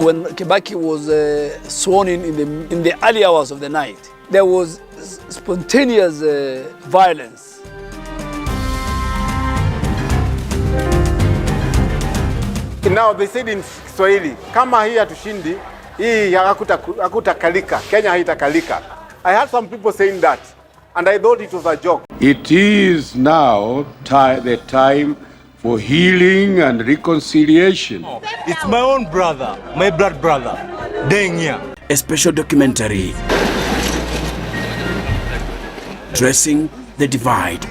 When Kibaki was sworn in the early hours of the night, there was spontaneous violence. Now they said in Kiswahili, kama hii hatushindi, hii hakutakalika, Kenya haitakalika. I heard some people saying that, and I thought it was a joke. It is now the time for healing and reconciliation. It's my own brother, my blood brother, Odinga. A special documentary tracing the divide.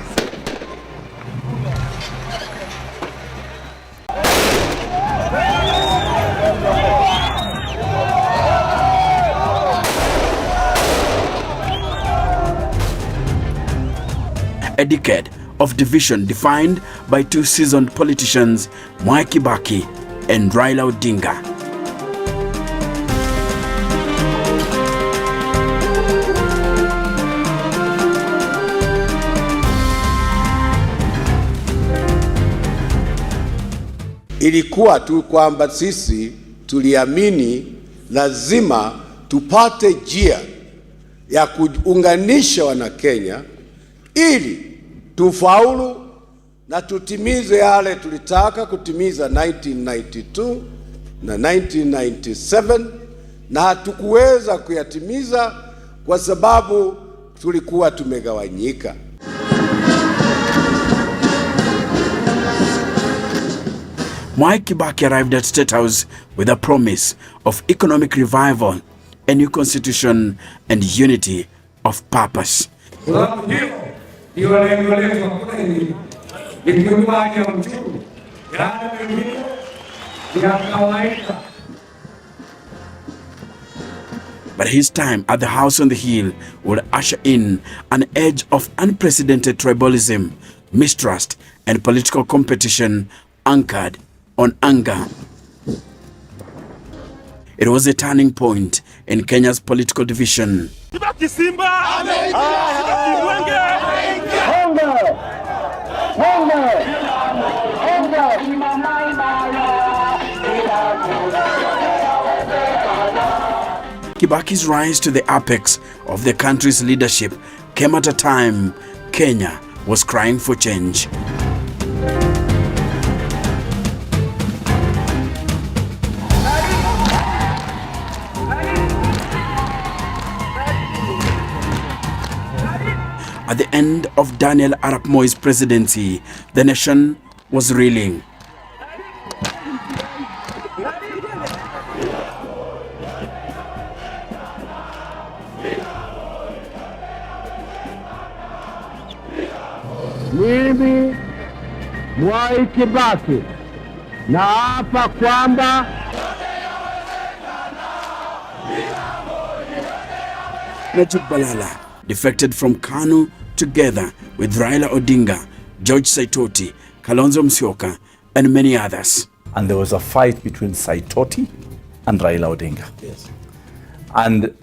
A decade of division defined by two seasoned politicians, Mwai Kibaki and Raila Odinga. Ilikuwa tu kwamba sisi tuliamini lazima tupate njia ya kuunganisha Wanakenya ili tufaulu na tutimize yale tulitaka kutimiza 1992 na 1997, na hatukuweza kuyatimiza kwa sababu tulikuwa tumegawanyika. Mwai Kibaki arrived at State House with a promise of economic revival, a new constitution, and unity of purpose. But his time at the House on the Hill would usher in an age of unprecedented tribalism, mistrust, and political competition anchored on anger. It was a turning point in Kenya's political division. Kibaki Simba! Kibaki's rise to the apex of the country's leadership came at a time Kenya was crying for change. At the end of Daniel Arap Moi's presidency, the nation was reeling. Mimi Mwai Kibaki naapa kwamba Najib Balala defected from KANU together with Raila Odinga, George Saitoti, Kalonzo Musyoka, and many others. And there was a fight between Saitoti and Raila Odinga. Yes. And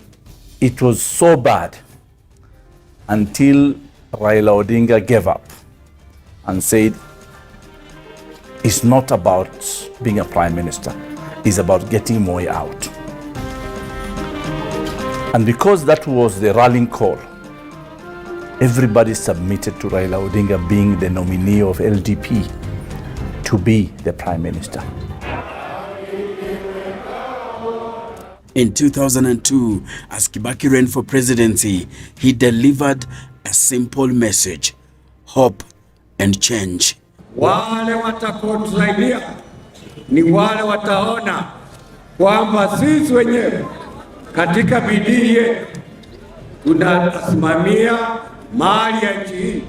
it was so bad until Raila Odinga gave up and said, it's not about being a prime minister, it's about getting Mwai out. And because that was the rallying call, everybody submitted to Raila Odinga being the nominee of LDP to be the prime minister. In 2002, as Kibaki ran for presidency, he delivered a simple message: hope and change. Wale watakaotusaidia ni wale wataona kwamba sisi wenyewe katika bidii yetu tunasimamia mali ya nchi hii.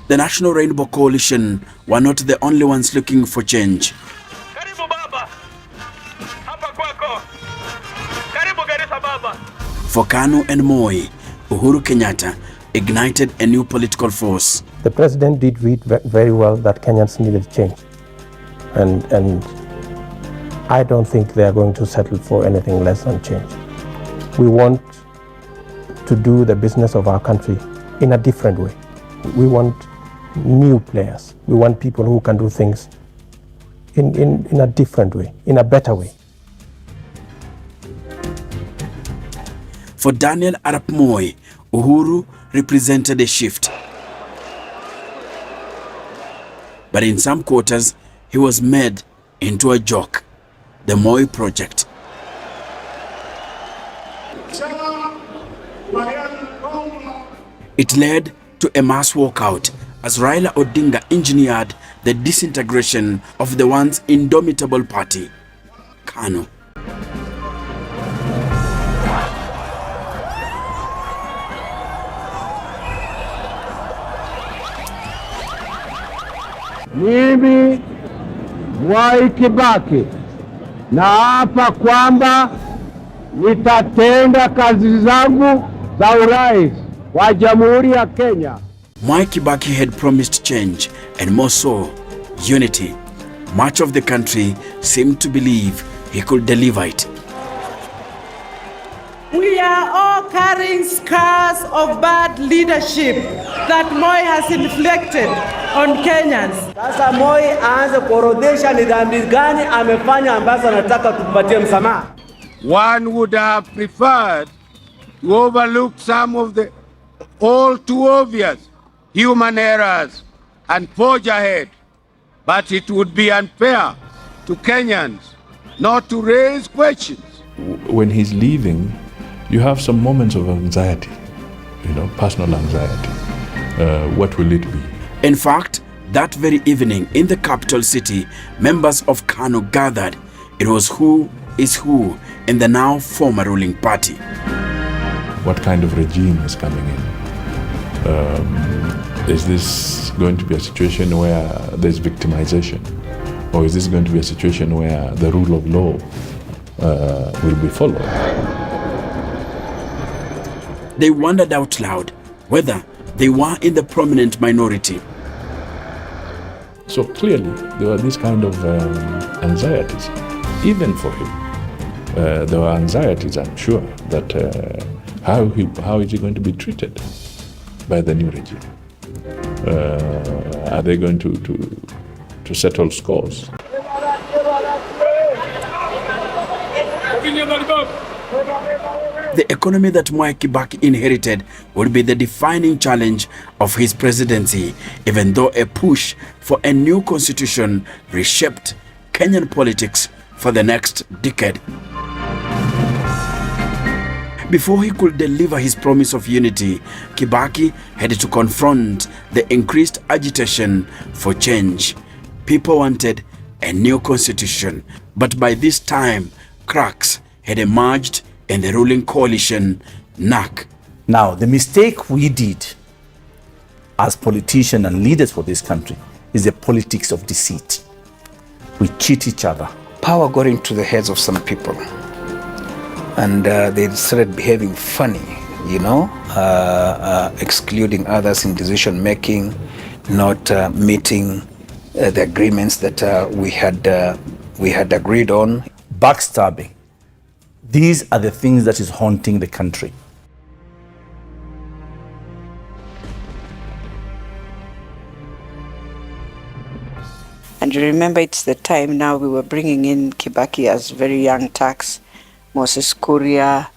The National Rainbow Coalition were not the only ones looking for change. Karibu baba. Hapa kwako. Karibu Garissa baba. For KANU and Mwai, Uhuru Kenyatta ignited a new political force. The president did read very well that Kenyans needed change. And I don't think they are going to settle for anything less than change. We want to do the business of our country in a different way. We want new players. We want people who can do things in a different way, in a better way. For Daniel Arap Moi, Uhuru represented a shift. But in some quarters, he was made into a joke, the Moi Project. It led to a mass walkout as Raila Odinga engineered the disintegration of the once indomitable party, KANU. Mimi Mwai Kibaki naapa kwamba nitatenda kazi zangu za urais wa Jamhuri ya Kenya. Mwai Kibaki had promised change and more so, unity. Much of the country seemed to believe he could deliver it. We are all carrying scars of bad leadership that Moi has inflicted on Kenyans. Sasa Moi aanze kuorodhesha ni dhambi gani amefanya ambazo anataka tumpatie msamaha. One would have preferred to overlook some of the all too obvious human errors and forge ahead. But it would be unfair to Kenyans not to raise questions. When he's leaving, you have some moments of anxiety, personal anxiety. What will it be? In fact, that very evening in the capital city, members of KANU gathered. It was who is who in the now former ruling party. What kind of regime is coming in? Is this going to be a situation where there's victimization? Or is this going to be a situation where the rule of law will be followed? They wondered out loud whether they were in the prominent minority. So clearly, there were these kind of anxieties, even for him. There were anxieties, I'm sure, that how is he going to be treated by the new regime? Are they going to settle scores? The economy that Mwai Kibaki inherited would be the defining challenge of his presidency, even though a push for a new constitution reshaped Kenyan politics for the next decade. Before he could deliver his promise of unity, Kibaki had to confront the increased agitation for change. People wanted a new constitution, but by this time, cracks had emerged in the ruling coalition, NAC. Now, the mistake we did as politicians and leaders for this country is the politics of deceit. We cheat each other. Power got into the heads of some people, and they started behaving funny, excluding others in decision making, not meeting the agreements that we had agreed on. Backstabbing. These are the things that is haunting the country. And you remember, it's the time now we were bringing in Kibaki as very young tax, Moses Kuria,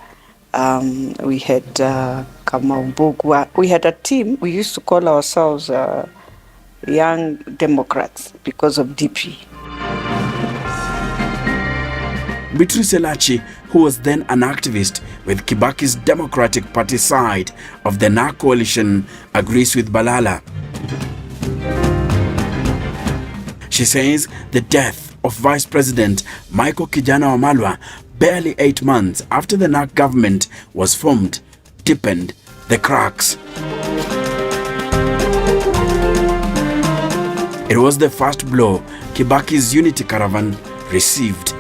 we had Kamau Mbugua. We had a team, we used to call ourselves Young Democrats because of DP. Betrayal, who was then an activist with Kibaki's Democratic Party side of the NAC coalition, agrees with Balala. She says the death of Vice President Michael Kijana Wamalwa barely 8 months after the NAC government was formed deepened the cracks. It was the first blow Kibaki's unity caravan received.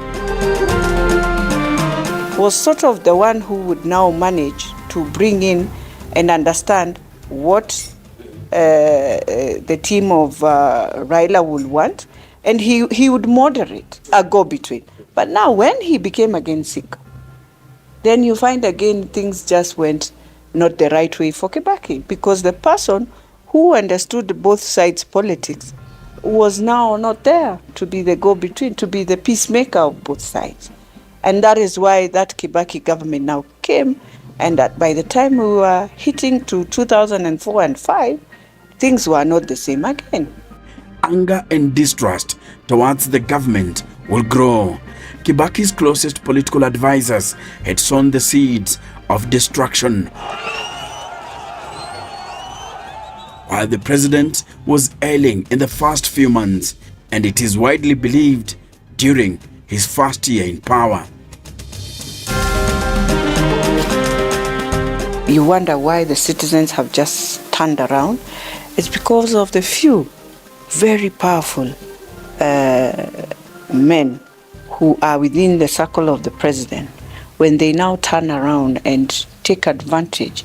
Was sort of the one who would now manage to bring in and understand what the team of Raila would want, and he would moderate a go-between. But now when he became against Sika, then you find again things just went not the right way for Kibaki, because the person who understood both sides' politics, was now not there to be the go-between, to be the peacemaker of both sides. And that is why that Kibaki government now came, and that by the time we were hitting to 2004 and 5, things were not the same again. Anger and distrust towards the government will grow. Kibaki's closest political advisors had sown the seeds of destruction, while the president was ailing in the first few months, and it is widely believed during his first year in power. You wonder why the citizens have just turned around. It's because of the few very powerful men who are within the circle of the president. When they now turn around and take advantage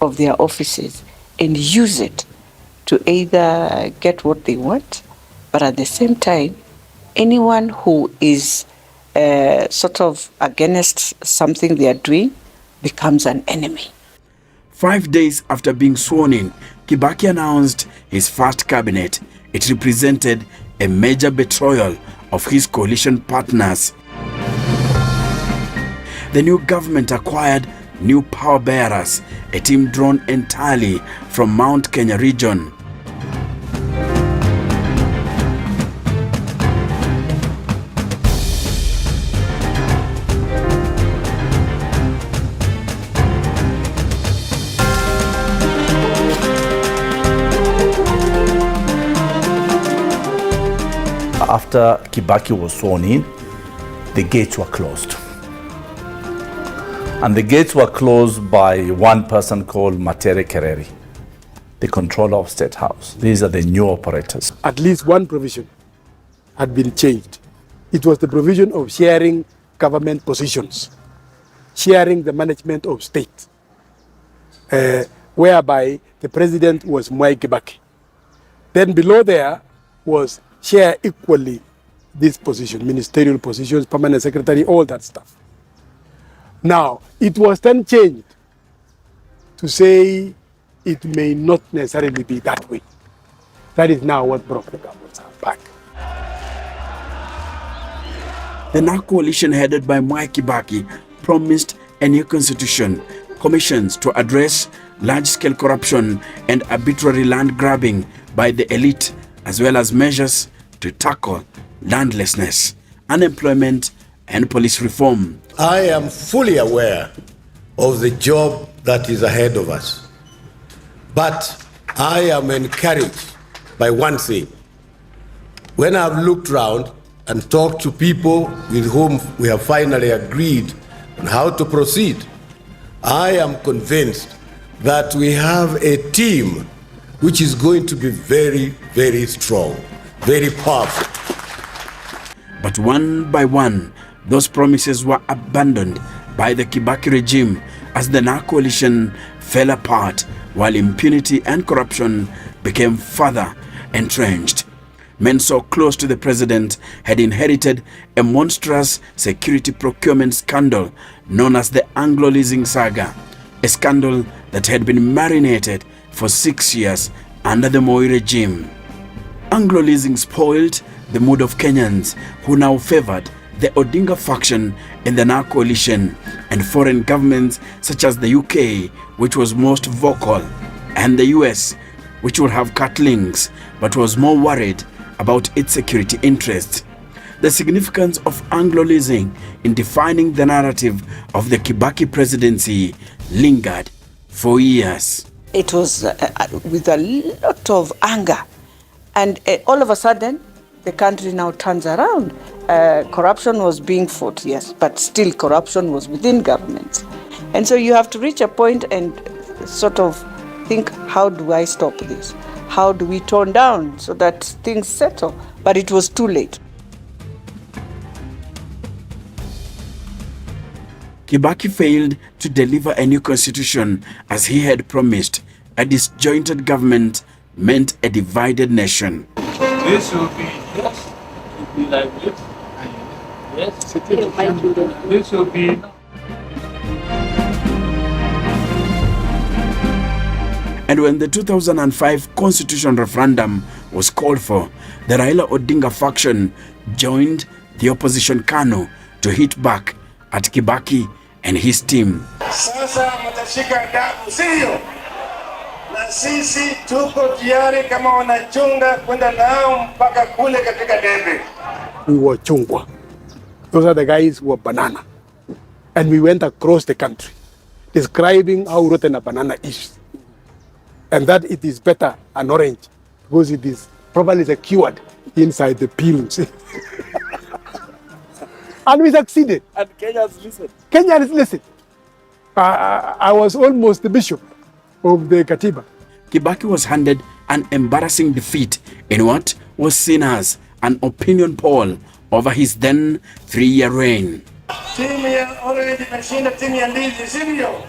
of their offices and use it to either get what they want, but at the same time, anyone who is sort of against something they are doing becomes an enemy. 5 days after being sworn in, Kibaki announced his first cabinet. It represented a major betrayal of his coalition partners. The new government acquired new power bearers, a team drawn entirely from Mount Kenya region. After Kibaki was sworn in, the gates were closed. And the gates were closed by one person called Matere Kereri, the controller of State House. These are the new operators. At least one provision had been changed. It was the provision of sharing government positions, sharing the management of state, whereby the president was Mwai Kibaki. Then below there was share equally this position, ministerial positions, permanent secretary, all that stuff. Now, it was then changed to say it may not necessarily be that way. That is now what brought the governments back. The now coalition headed by Mwai Kibaki promised a new constitution, commissions to address large-scale corruption and arbitrary land grabbing by the elite, as well as measures to tackle landlessness, unemployment, and police reform. I am fully aware of the job that is ahead of us, but I am encouraged by one thing. When I've looked around and talked to people with whom we have finally agreed on how to proceed, I am convinced that we have a team which is going to be very, very strong, very powerful. But one by one, those promises were abandoned by the Kibaki regime as the now coalition fell apart, while impunity and corruption became further entrenched. Men so close to the president had inherited a monstrous security procurement scandal known as the Anglo leasing saga, a scandal that had been marinated for 6 years under the Mwai regime. Anglo leasing spoiled the mood of Kenyans, who now favored the Odinga faction in the now coalition, and foreign governments such as the UK, which was most vocal, and the US, which would have cut links but was more worried about its security interests. The significance of Anglo leasing in defining the narrative of the Kibaki presidency lingered for years. It was with a lot of anger, and all of a sudden the country now turns around. Corruption was being fought, yes, but still corruption was within governments. And so you have to reach a point and sort of think, how do I stop this? How do we tone down so that things settle? But it was too late. Kibaki failed to deliver a new constitution as he had promised. A disjointed government meant a divided nation. This will be, yes, it will be like this. Yes, this will be. And when the 2005 constitution referendum was called for, the Raila Odinga faction joined the opposition KANU to hit back at Kibaki and his team. Sasa mtashika adabu, sio? Na sisi tuko tayari kama wanachunga kwenda nao mpaka kule katika debe. We were chungwa. Those are the guys who were banana. And we went across the country describing how rotten a banana is. And that it is better an orange because it is properly secured inside the peels. And we succeeded. And Kenyans listened. Kenyans listened. I was almost the bishop of the Katiba. Kibaki was handed an embarrassing defeat in what was seen as an opinion poll over his then 3-year reign. Timu ya orange imeshinda timu ya ndizi, sivyo?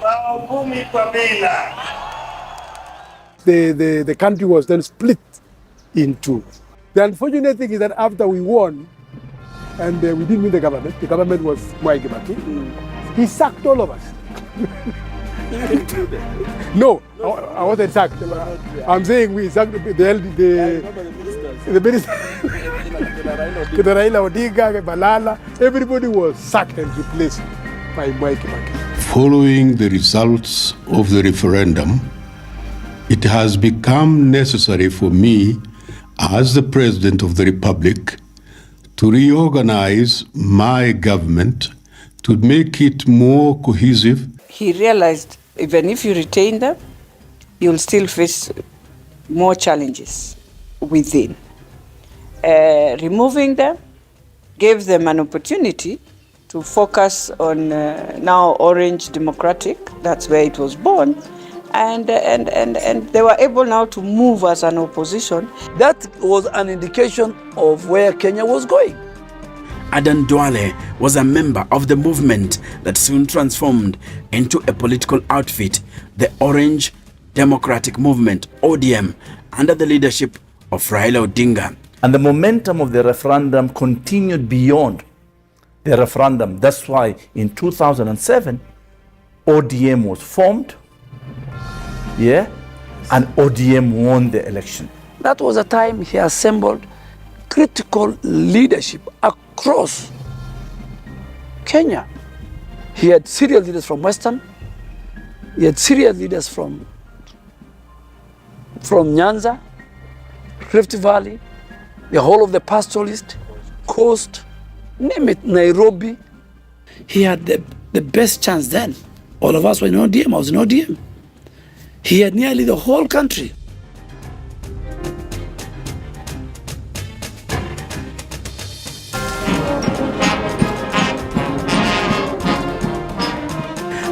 Bao 10-0. The country was then split in two. The unfortunate thing is that after we won, and we didn't win the government was Mwai Kibaki, he sacked all of us. No, I wasn't sacked. I'm saying we sacked the minister, Raila Odinga, Balala, everybody was sacked and replaced by Mwai Kibaki. Following the results of the referendum, it has become necessary for me, as the President of the Republic, to reorganize my government to make it more cohesive. He realized even if you retain them, you'll still face more challenges within. Removing them gave them an opportunity to focus on now Orange Democratic, that's where it was born, and they were able now to move as an opposition. That was an indication of where Kenya was going. Adan Duale was a member of the movement that soon transformed into a political outfit, the Orange Democratic Movement, ODM, under the leadership of Raila Odinga. And the momentum of the referendum continued beyond the referendum. That's why in 2007, ODM was formed, and ODM won the election. That was a time he assembled critical leadership across Kenya. He had serious leaders from Western, he had serious leaders from Nyanza, Rift Valley, the whole of the pastoralist, coast, name it, Nairobi. He had the best chance then. All of us were in ODM, I was in ODM. He had nearly the whole country.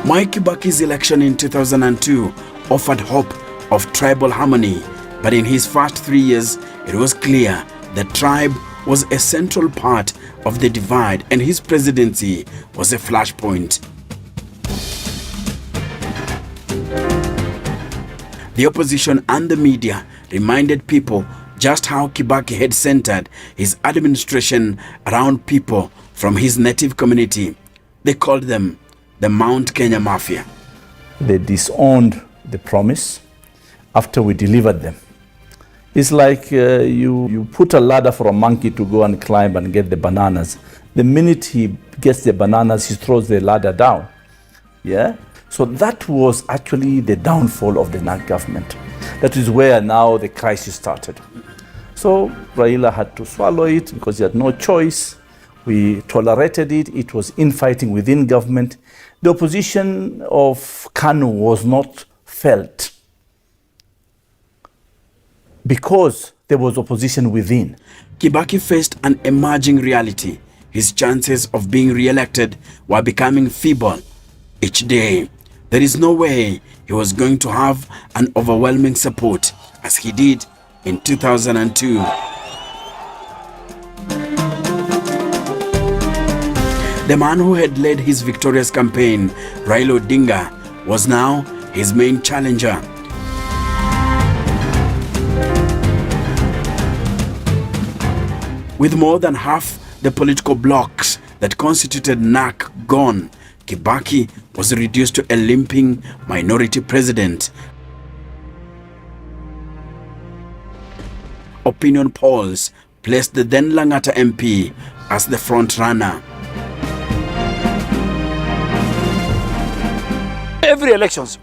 Mwai Kibaki's election in 2002 offered hope of tribal harmony, but in his first 3 years, it was clear the tribe was a central part of the divide and his presidency was a flashpoint. The opposition and the media reminded people just how Kibaki had centered his administration around people from his native community. They called them the Mount Kenya Mafia. They disowned the promise after we delivered them. It's like you put a ladder for a monkey to go and climb and get the bananas. The minute he gets the bananas, he throws the ladder down. So that was actually the downfall of the NAC government. That is where now the crisis started. So Raila had to swallow it because he had no choice. We tolerated it. It was infighting within government. The opposition of KANU was not felt because there was opposition within. Kibaki faced an emerging reality. His chances of being re-elected were becoming feeble each day. There is no way he was going to have an overwhelming support as he did in 2002. The man who had led his victorious campaign, Raila Odinga, was now his main challenger. With more than half the political blocs that constituted NAC gone, Kibaki was reduced to a limping minority president. Opinion polls placed the then Langata MP as the front runner. Every elections,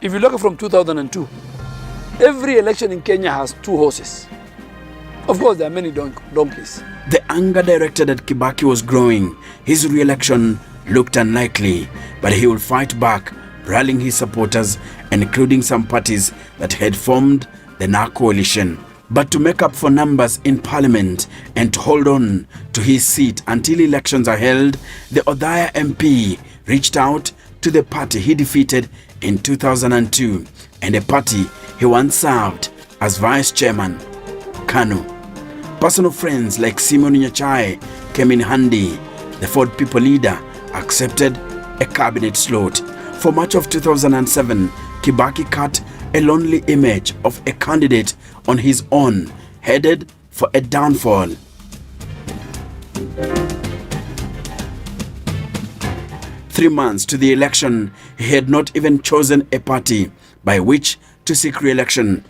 if you look from 2002, every election in Kenya has 2 horses. Of course, there are many donkeys. The anger directed at Kibaki was growing. His re-election looked unlikely, but he would fight back, rallying his supporters, including some parties that had formed the NA coalition. But to make up for numbers in parliament and to hold on to his seat until elections are held, the Odinga MP reached out to the party he defeated in 2002 and a party he once served as vice chairman, KANU. Personal friends like Simon Nyachai came in handy. The Ford People leader accepted a cabinet slot. For much of 2007, Kibaki cut a lonely image of a candidate on his own, headed for a downfall. Three months to the election, he had not even chosen a party by which to seek re-election.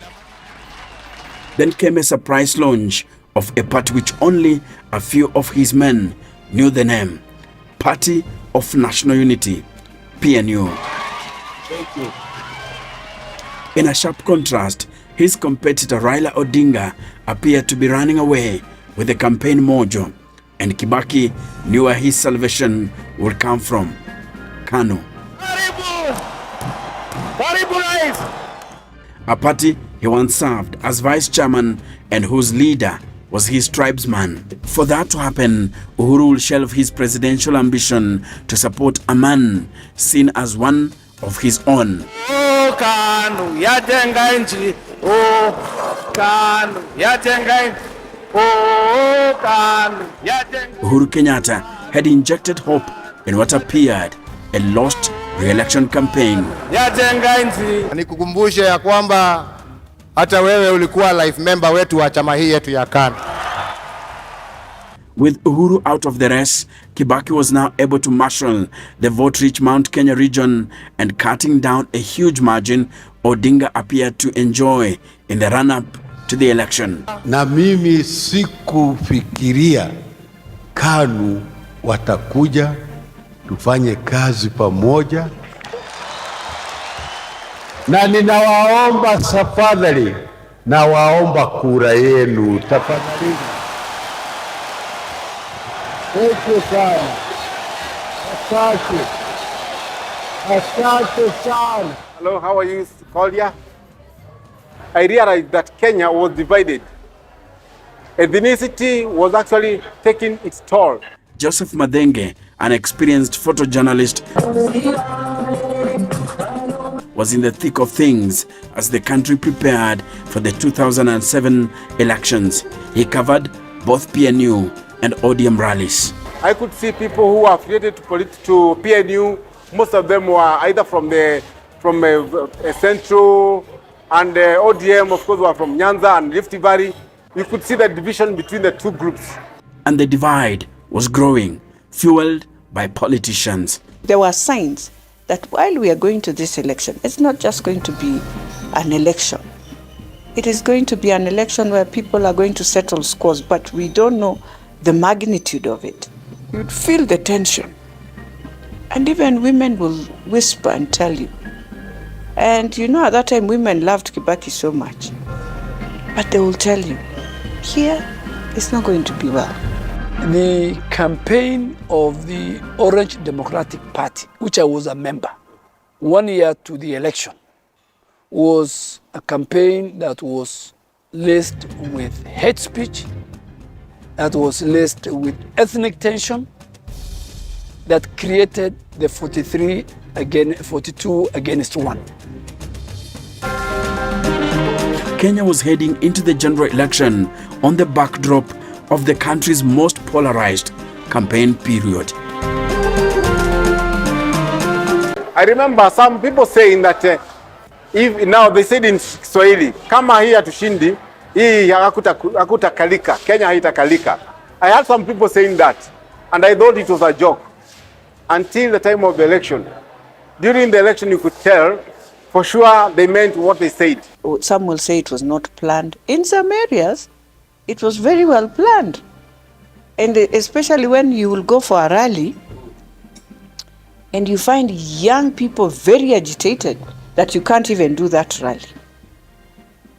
Then came a surprise launch of a party which only a few of his men knew the name, Party of National Unity, PNU. Thank you. In a sharp contrast, his competitor Raila Odinga appeared to be running away with the campaign mojo, and Kibaki knew where his salvation would come from, KANU. A party he once served as vice chairman and whose leader was his tribesman. For that to happen, Uhuru will shelve his presidential ambition to support a man seen as one of his own. Oh, KANU yajenga nchi. Oh, KANU yajenga nchi. Oh, KANU yajenga. Uhuru Kenyatta had injected hope in what appeared a lost re-election campaign. Yajenga nchi. Nikukumbushe ya kwamba hata wewe ulikuwa life member wetu wa chama hii yetu ya KANU. With Uhuru out of the race, Kibaki was now able to marshal the vote-rich Mount Kenya region, and cutting down a huge margin Odinga appeared to enjoy in the run-up to the election. Na mimi sikufikiria KANU watakuja tufanye kazi pamoja, na ninawaomba tafadhali, nawaomba kura yenu tafadhali. Asante sana. Asante sana. Hello, how are you, Kolia? I realized that Kenya was divided. Ethnicity was actually taking its toll. Joseph Madenge, an experienced photojournalist, was in the thick of things as the country prepared for the 2007 elections. He covered both PNU and ODM rallies. I could see people who were affiliated to PNU. Most of them were either from Central, and ODM, of course, were from Nyanza and Rift Valley. You could see the division between the two groups. And the divide was growing, fueled by politicians. There were signs that while we are going to this election, it's not just going to be an election. It is going to be an election where people are going to settle scores, but we don't know the magnitude of it. You'd feel the tension. And even women will whisper and tell you. And you know, at that time, women loved Kibaki so much. But they will tell you, here, it's not going to be well. The campaign of the Orange Democratic Party, which I was a member, 1 year to the election, was a campaign that was laced with hate speech, that was laced with ethnic tension, that created the 42 against 1. Kenya was heading into the general election on the backdrop of the country's most polarized campaign period. I remember some people saying that if now they said in Kiswahili, kama hii hatushindi, hii hakutakalika, Kenya haitakalika. I had some people saying that, and I thought it was a joke. until the time of the election. During the election, you could tell for sure they meant what they said. Some will say it was not planned. In some areas, it was very well planned. And especially when you will go for a rally and you find young people very agitated that you can't even do that rally.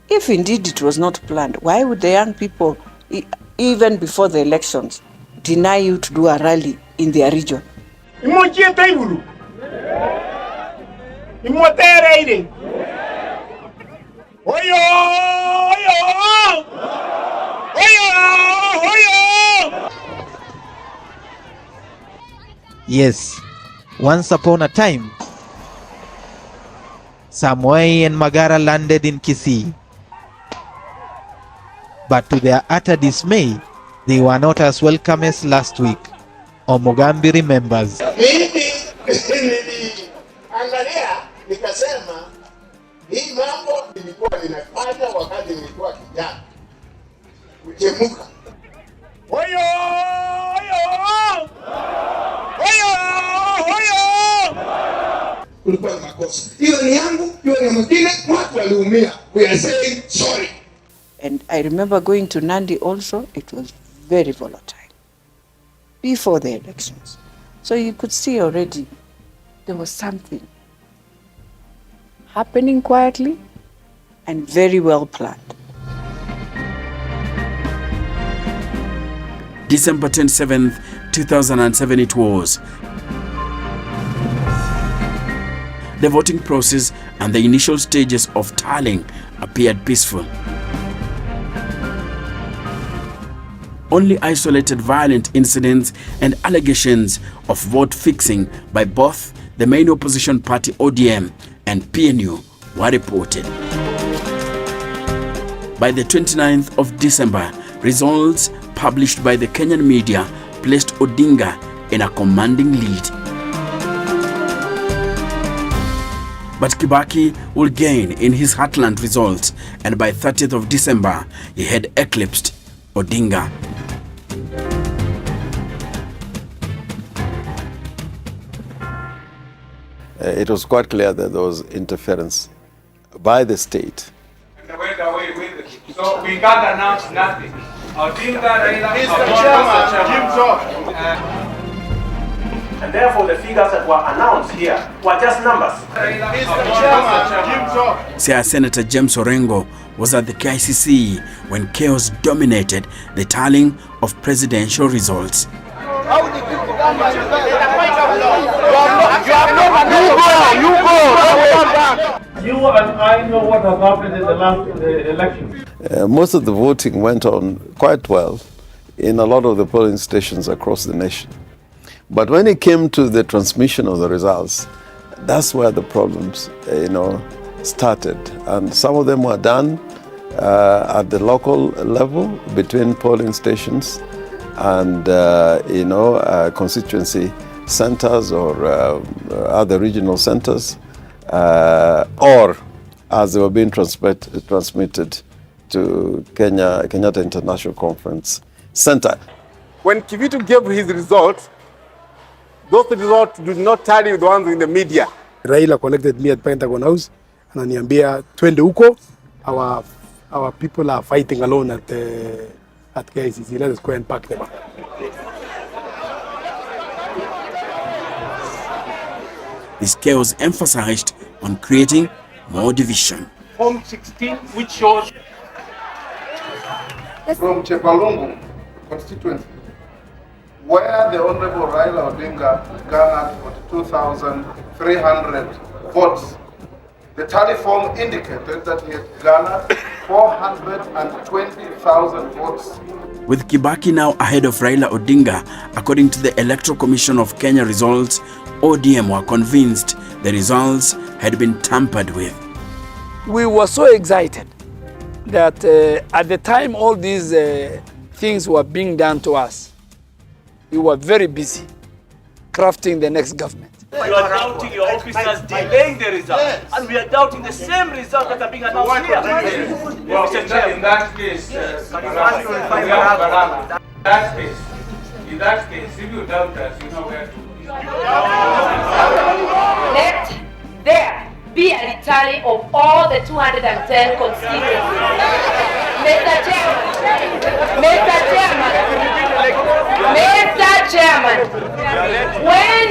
If indeed it was not planned, why would the young people, even before the elections, deny you to do a rally in their region? Yes, once upon a time, Mwai and Magara landed in Kisii. But to their utter dismay, they were not as welcome as last week. Omogambi remembers. Angalia, nikasema hii mambo nilikuwa ninafanya wakati nilikuwa kijana. Kuchemuka. Hoyo! Kulikuwa makosa. Hiyo ni yangu, hiyo ni mwingine, watu waliumia. We are saying sorry. And I remember going to Nandi also, it was very volatile before the elections. So you could see already there was something happening quietly and very well planned. December 27th, 2007 it was. The voting process and the initial stages of tallying appeared peaceful. Only isolated violent incidents and allegations of vote fixing by both the main opposition party ODM and PNU were reported. By the 29th of December, results published by the Kenyan media placed Odinga in a commanding lead. But Kibaki will gain in his heartland results, and by 30th of December, he had eclipsed Odinga. It was quite clear that there was interference by the state. So we can't announce nothing. And therefore the figures that were announced here were just numbers. Senator James Orengo was at the KICC when chaos dominated the tallying of presidential results. You and I know what has happened in the last election. Most of the voting went on quite well in a lot of the polling stations across the nation. But when it came to the transmission of the results, that's where the problems, started. And some of them were done at the local level between polling stations and, constituency centers or other regional centers, or as they were being transmitted to Kenyatta International Conference Center. When Kivitu gave his results, those results did not tally with the ones in the media. Raila connected me at Pentagon House, ananiambia twende huko, our people are fighting alone at KICC. Let us go and pack them up. This chaos emphasized on creating more division. Form 16, which shows from Chepalungu constituency, where the Honorable Raila Odinga garnered 42,300 votes. The tally form indicated that he had garnered 420,000 votes. With Kibaki now ahead of Raila Odinga, according to the Electoral Commission of Kenya results, ODM were convinced the results had been tampered with. We were so excited that at the time all these things were being done to us, we were very busy crafting the next government. You are doubting your officers delaying the results, and we are doubting the same results that are being announced here. In that case, if you doubt us, you know where to Let there be a tally of all the 210 constituencies. Mr. Chairman, when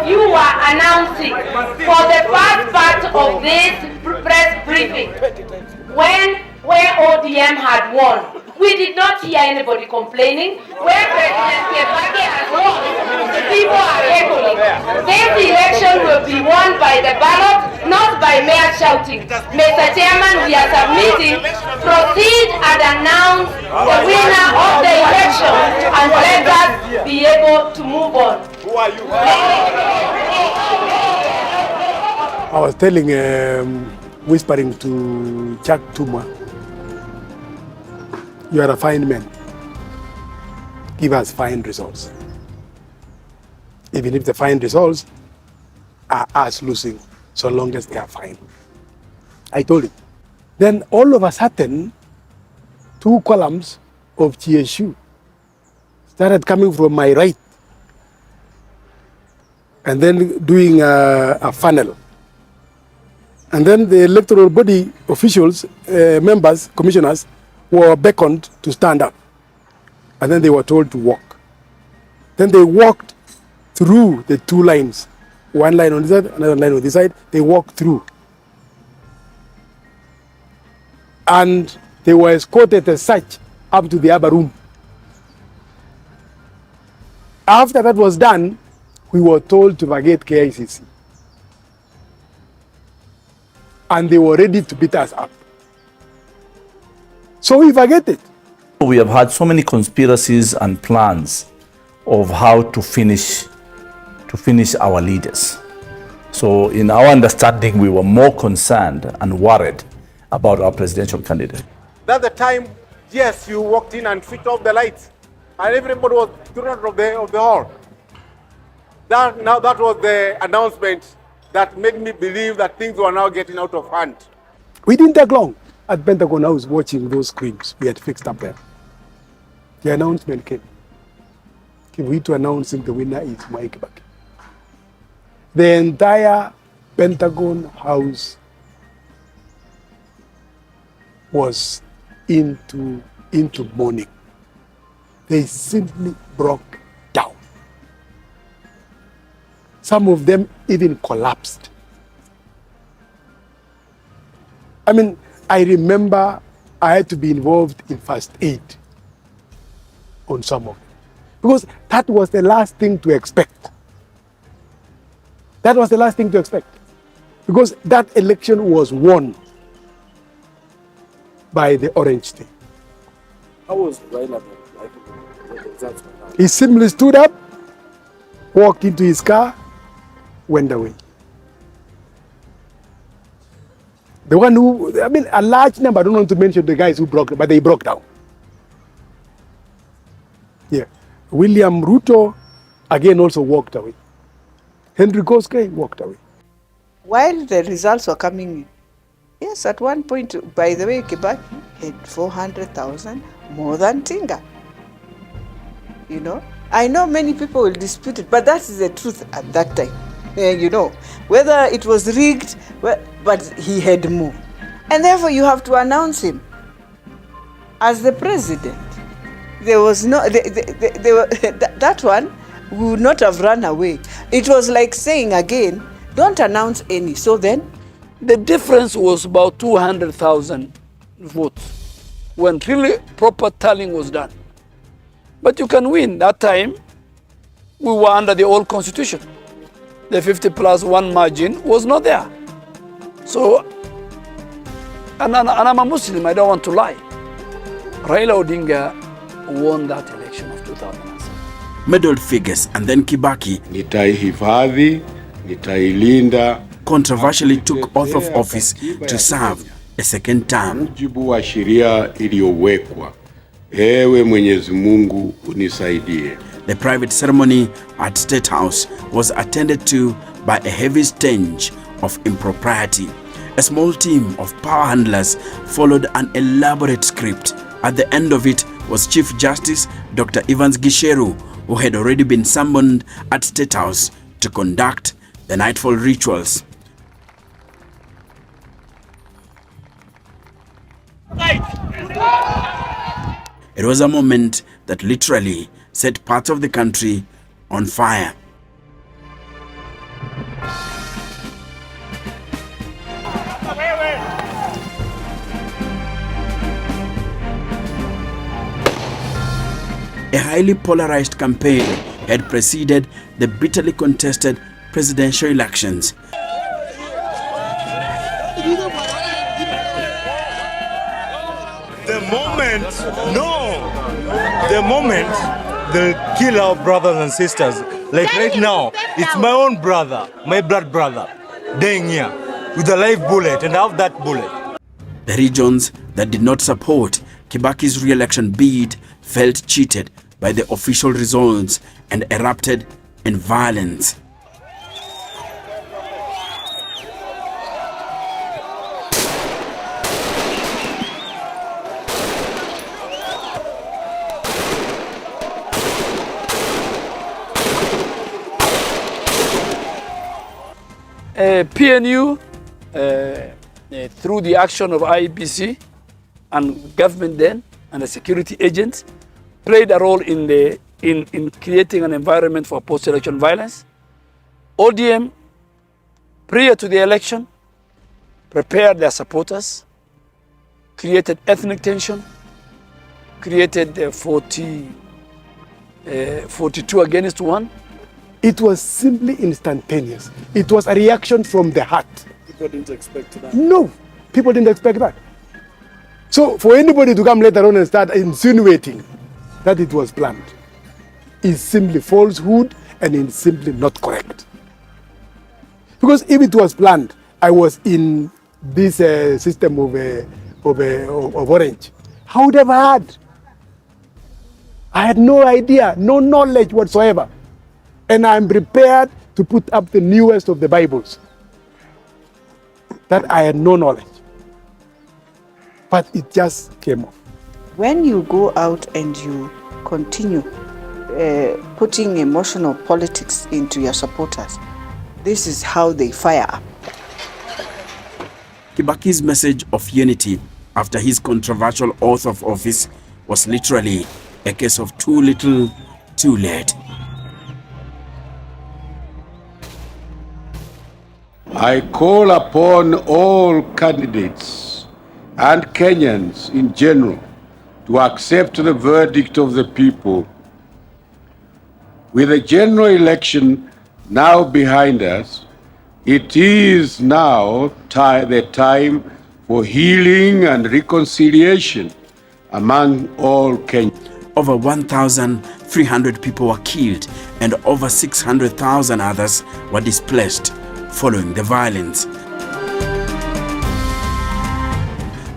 you were announcing for the first part of this press briefing, where ODM had won, we did not hear anybody complaining. Where President Kibaki has won, people are echoing. This election will be won by the ballot, not by mere shouting. Mr. Chairman, we are submitting. Proceed and announce the winner of the election and let us be able to move on. Who are you? I was telling, whispering to Jack Tuma, you are a fine man. Give us fine results. Even if the fine results are us losing, so long as they are fine. I told him. Then all of a sudden, 2 columns of GSU started coming from my right and then doing a funnel. And then the electoral body officials, members, commissioners, were beckoned to stand up. And then they were told to walk. Then they walked through the 2 lines. One line on this side, another line on this side. They walked through. And they were escorted as such up to the upper room. After that was done, we were told to vacate KICC. And they were ready to beat us up. So we vacated. We have had so many conspiracies and plans of how to finish our leaders. So in our understanding, we were more concerned and worried about our presidential candidate. That's the time, yes, you walked in and switched off the lights, and everybody was thrown out of the hall. That was the announcement that made me believe that things were now getting out of hand. We didn't take long at Pentagon House watching those screens we had fixed up there. The announcement came. We to announcing the winner is Mwai Kibaki. The entire Pentagon House was into mourning. They simply broke down. Some of them even collapsed. I mean, I remember I had to be involved in first aid on some of them, because that was the last thing to expect. That was the last thing to expect, because that election was won by the Orange State. How was Raila like the results? He simply stood up, walked into his car, went away. The one who, I mean, a large number, I don't want to mention the guys who broke, but they broke down. Yeah. William Ruto, again, also walked away. Henry Koskei walked away. While the results were coming in, yes, at one point, by the way, Kibaki had 400,000 more than Tinga. You know, I know many people will dispute it, but that is the truth at that time. You know, whether it was rigged, but he had more. And therefore you have to announce him as the president. There was no, that one would not have run away. It was like saying again, don't announce any. So then? The difference was about 200,000 votes when really proper tallying was done. But you can win. That time, we were under the old constitution. The 50+1 margin was not there. So, and I'm a Muslim, I don't want to lie. Raila Odinga won that election of 2007. Medal figures and then Kibaki Nitaihifadhi, nitailinda, controversially took oath of office to serve a second term. Mujibu wa sheria iliyowekwa. Ewe Mwenyezi Mungu unisaidie. The private ceremony at State House was attended to by a heavy stench of impropriety. A small team of power handlers followed an elaborate script. At the end of it was Chief Justice Dr. Evans Gisheru, who had already been summoned at State House to conduct the nightfall rituals. It was a moment that literally set parts of the country on fire. A highly polarized campaign had preceded the bitterly contested presidential elections. The moment they'll kill our brothers and sisters, like right now, it's my own brother, my blood brother, dying here with a live bullet, and I have that bullet. The regions that did not support Kibaki's re-election bid felt cheated by the official results and erupted in violence. PNU, through the action of IEBC and government then and the security agents, played a role in creating an environment for post-election violence. ODM, prior to the election, prepared their supporters, created ethnic tension, created 42 against 1. It was simply instantaneous. It was a reaction from the heart. People didn't expect that. No, people didn't expect that. So for anybody to come later on and start insinuating that it was planned is simply falsehood and is simply not correct. Because if it was planned, I was in this system of Orange. I would have had. I had no idea, no knowledge whatsoever. And I'm prepared to put up the newest of the Bibles. That I had no knowledge. But it just came off. When you go out and you continue putting emotional politics into your supporters, this is how they fire up. Kibaki's message of unity after his controversial oath of office was literally a case of too little, too late. I call upon all candidates and Kenyans in general to accept the verdict of the people. With the general election now behind us, it is now the time for healing and reconciliation among all Kenyans. Over 1,300 people were killed and over 600,000 others were displaced following the violence.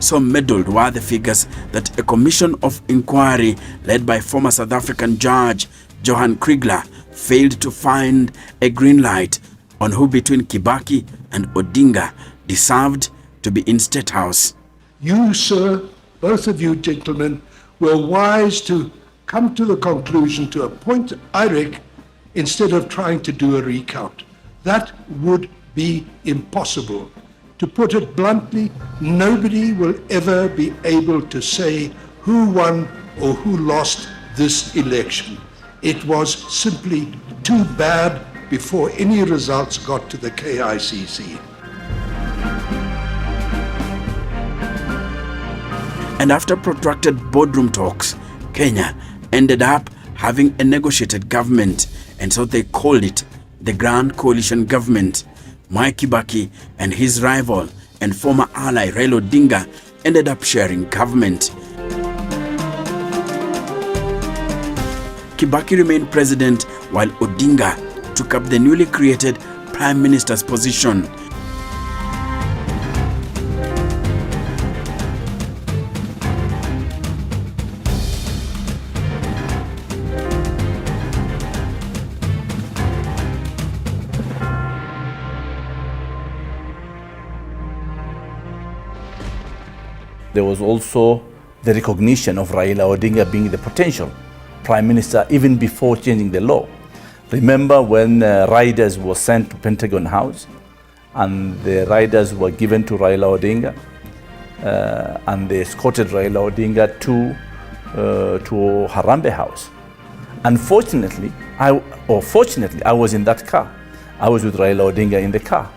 So meddled were the figures that a commission of inquiry led by former South African judge Johan Kriegler failed to find a green light on who between Kibaki and Odinga deserved to be in State House. You, sir, both of you gentlemen, were wise to come to the conclusion to appoint IREC instead of trying to do a recount. That would be impossible. To put it bluntly, nobody will ever be able to say who won or who lost this election. It was simply too bad before any results got to the KICC. And after protracted boardroom talks, Kenya ended up having a negotiated government, and so they called it the Grand Coalition Government. Mwai Kibaki and his rival and former ally Raila Odinga ended up sharing government. Kibaki remained president while Odinga took up the newly created Prime Minister's position. There was also the recognition of Raila Odinga being the potential Prime Minister even before changing the law. Remember when riders were sent to Pentagon House and the riders were given to Raila Odinga and they escorted Raila Odinga to Harambee House. Unfortunately, fortunately, I was in that car. I was with Raila Odinga in the car.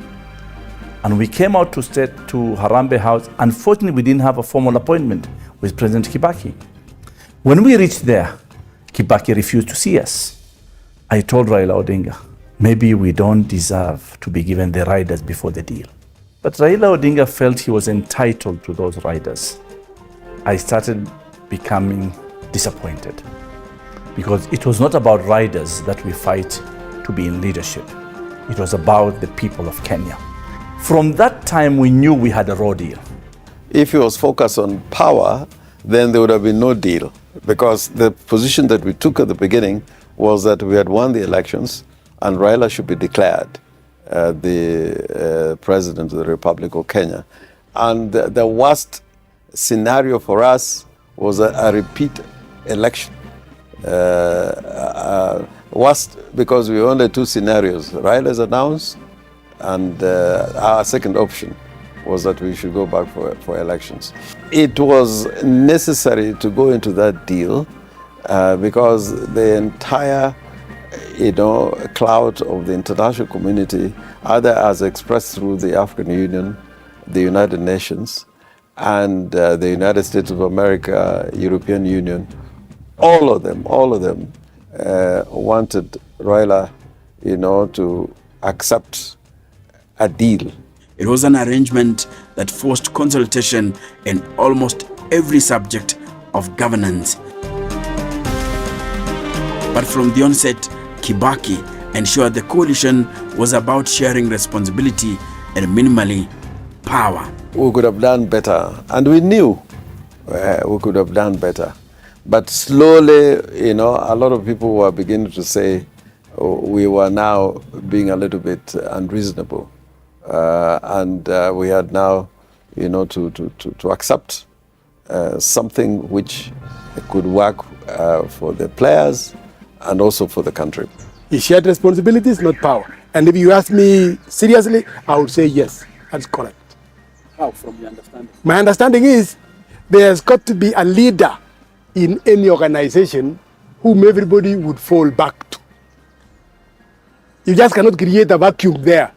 And we came out to Harambee House. Unfortunately, we didn't have a formal appointment with President Kibaki. When we reached there, Kibaki refused to see us. I told Raila Odinga, maybe we don't deserve to be given the riders before the deal. But Raila Odinga felt he was entitled to those riders. I started becoming disappointed because it was not about riders that we fight to be in leadership. It was about the people of Kenya. From that time, we knew we had a raw deal. If he was focused on power, then there would have been no deal, because the position that we took at the beginning was that we had won the elections and Raila should be declared the president of the Republic of Kenya. And the worst scenario for us was a repeat election. Worst because we only two scenarios. Raila's announced, and our second option was that we should go back for elections. It was necessary to go into that deal because the entire clout of the international community, either as expressed through the African Union, the United Nations, and the United States of America, European Union, all of them wanted Raila, to accept a deal. It was an arrangement that forced consultation in almost every subject of governance. But from the onset, Kibaki ensured the coalition was about sharing responsibility and minimally power. We could have done better, and we knew we could have done better. But slowly, a lot of people were beginning to say we were now being a little bit unreasonable. And we had now, to accept something which could work for the players and also for the country. He shared responsibilities, not power. And if you ask me seriously, I would say yes, that's correct. How, from your understanding? My understanding is there's got to be a leader in any organization whom everybody would fall back to. You just cannot create a vacuum there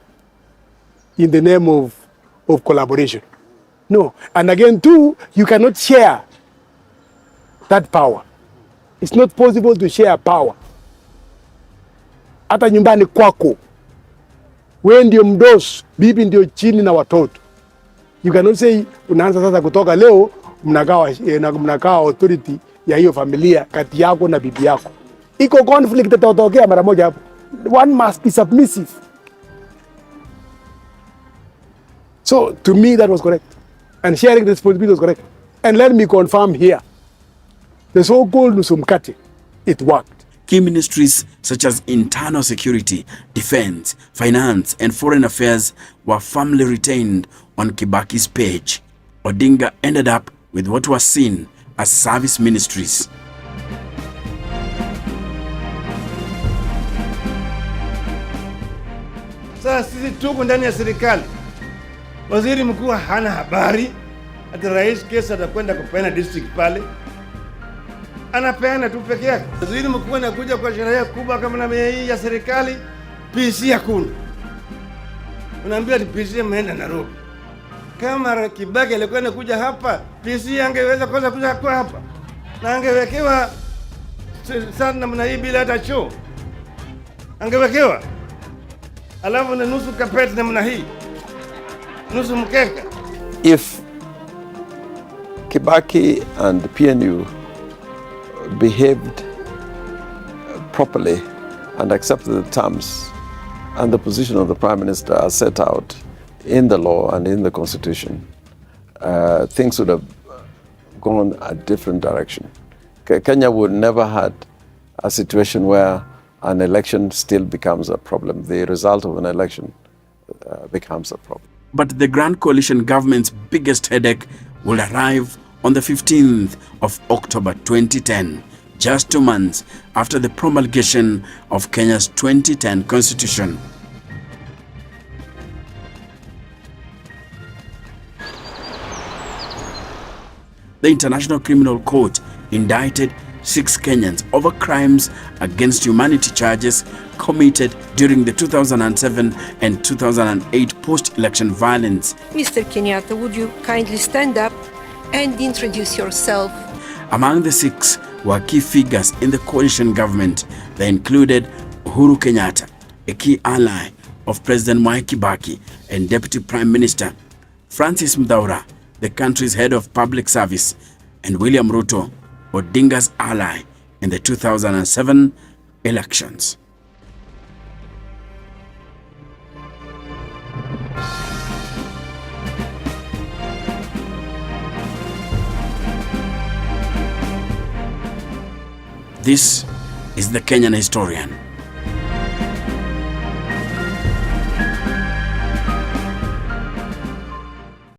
in the name of collaboration. No. And again, too, you cannot share that power. It's not possible to share power. Hata nyumbani kwako, wewe ndio mdosi, bibi ndio chini na watoto. You cannot say, unaanza sasa kutoka leo, mnakaa authority ya hiyo familia kati yako na bibi yako. Iko conflict itatokea mara moja hapo. One must be submissive. So, to me, that was correct. And sharing responsibility was correct. And let me confirm here, the so-called Nusumkati, it worked. Key ministries such as internal security, defense, finance, and foreign affairs were firmly retained on Kibaki's page. Odinga ended up with what was seen as service ministries. Sasa sisi tuko ndani ya serikali. Waziri mkuu hana habari ati rais kesa atakwenda kupeana district pale. Anapeana tu peke yake. Waziri mkuu anakuja kwa sherehe kubwa kama na hii ya serikali, PC hakuna. Unaambia ati PC ameenda Nairobi. Kama Kibaki alikuwa anakuja hapa, PC angeweza kwanza kuja kwa hapa. Na angewekewa sana namna hii bila hata choo. Angewekewa. Alafu na nusu kapeti namna hii. Nusu mkeka. If Kibaki and PNU behaved properly and accepted the terms and the position of the Prime Minister as set out in the law and in the Constitution, things would have gone a different direction. Kenya would never had a situation where an election still becomes a problem. The result of an election becomes a problem. But the Grand Coalition government's biggest headache will arrive on the 15th of October 2010, just 2 months after the promulgation of Kenya's 2010 constitution. The International Criminal Court indicted 6 Kenyans over crimes against humanity charges committed during the 2007 and 2008 post-election violence. Mr. Kenyatta, would you kindly stand up and introduce yourself? Among the 6 were key figures in the coalition government. They included Uhuru Kenyatta, a key ally of President Mwai Kibaki, and Deputy Prime Minister Francis Muthaura, the country's head of public service, and William Ruto, Odinga's ally in the 2007 elections. This is the Kenyan Historian.